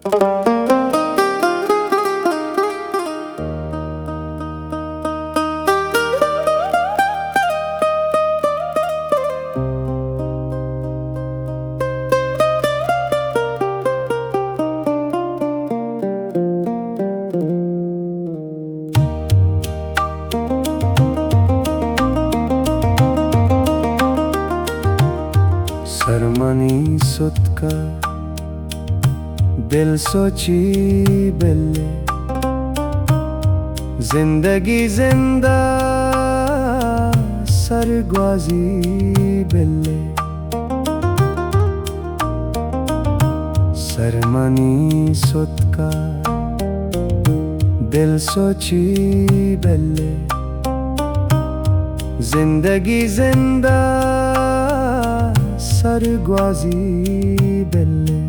Ceremony सुत का दिल सोची बिल्ले, जिंदगी जिंदा सरगवाजी बिल्ले। सरमनी सुत का दिल सोची बिल्ले, जिंदगी जिंदा सरगवाजी बिल्ले।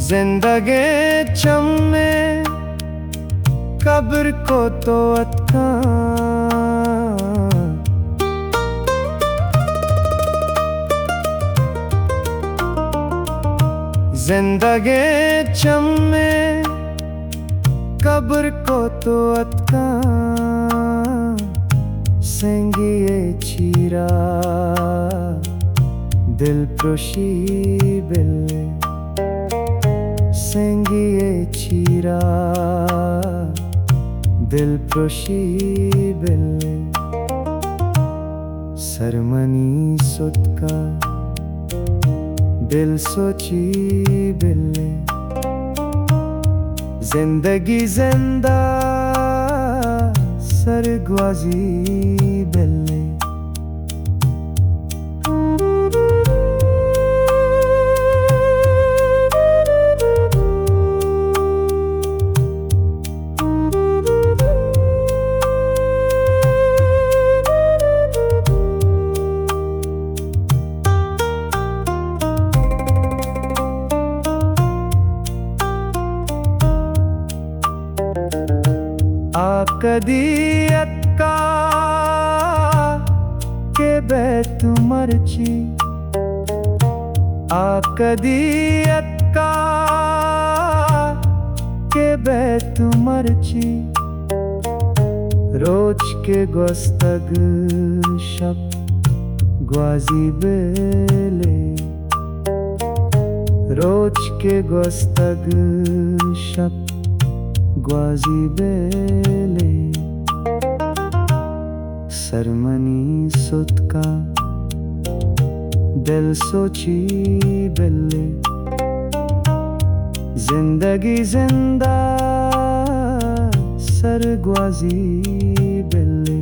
जिंदगी चम्मे कब्र को तो अटका, जिंदगी चम्मे कब्र को तो अटका, सेंगिए चीरा दिल प्रोशी बिल्ले। सेंगिए चीरा दिल प्रोशी बिल्ले। सरमनी सुत का दिल सोची बिल्ले, जिंदगी जिंदा सरगवाजी बिल्ले। कदीयत का के बैत मर्ची, कदीयत का के बैत मर्ची, रोज के गोस्तग शब ग्वाजी बेले। रोज के गोस्तग शब ग्वाजी बेले। सरमनी सुत का दिल सोची बिल्ले, जिंदगी जिंदा सरगवाजी बिल्ले।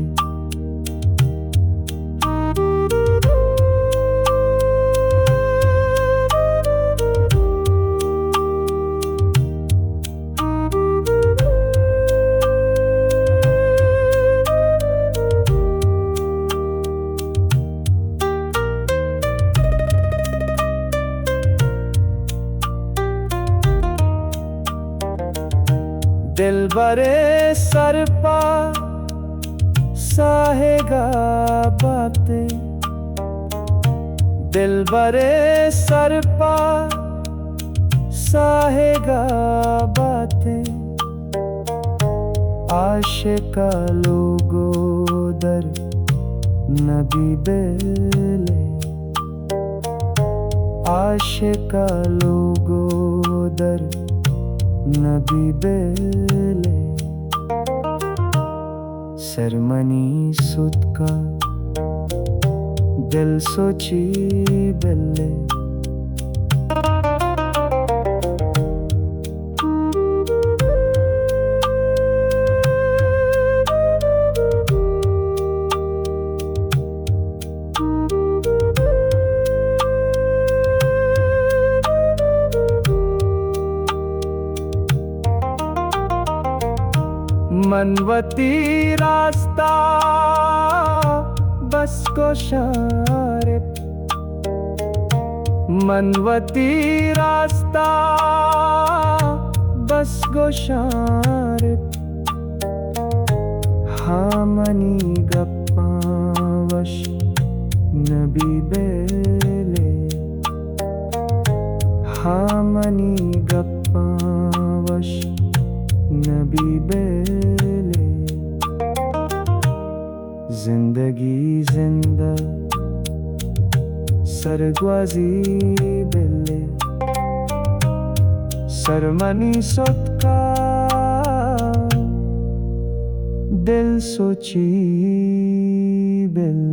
दिल बरे सर पा साहेगा बातें, दिल बरे सर पा साहेगा बातें। आशिका लोगो दर नबी बेले, आशिका लोगो दर नबी बेले। सरमनी सुत का दिल सोची बिल्ले, मनवती रास्ता बस को शारे, मनवती रास्ता बस को शारे। हाँ मनी गप्पा वश नबी बेले हाँ मनी गप्पा वश नबी बेले जिंदगी जिंदा सरग्वाजी बेले सरमनी सोटका दिल सोची बेले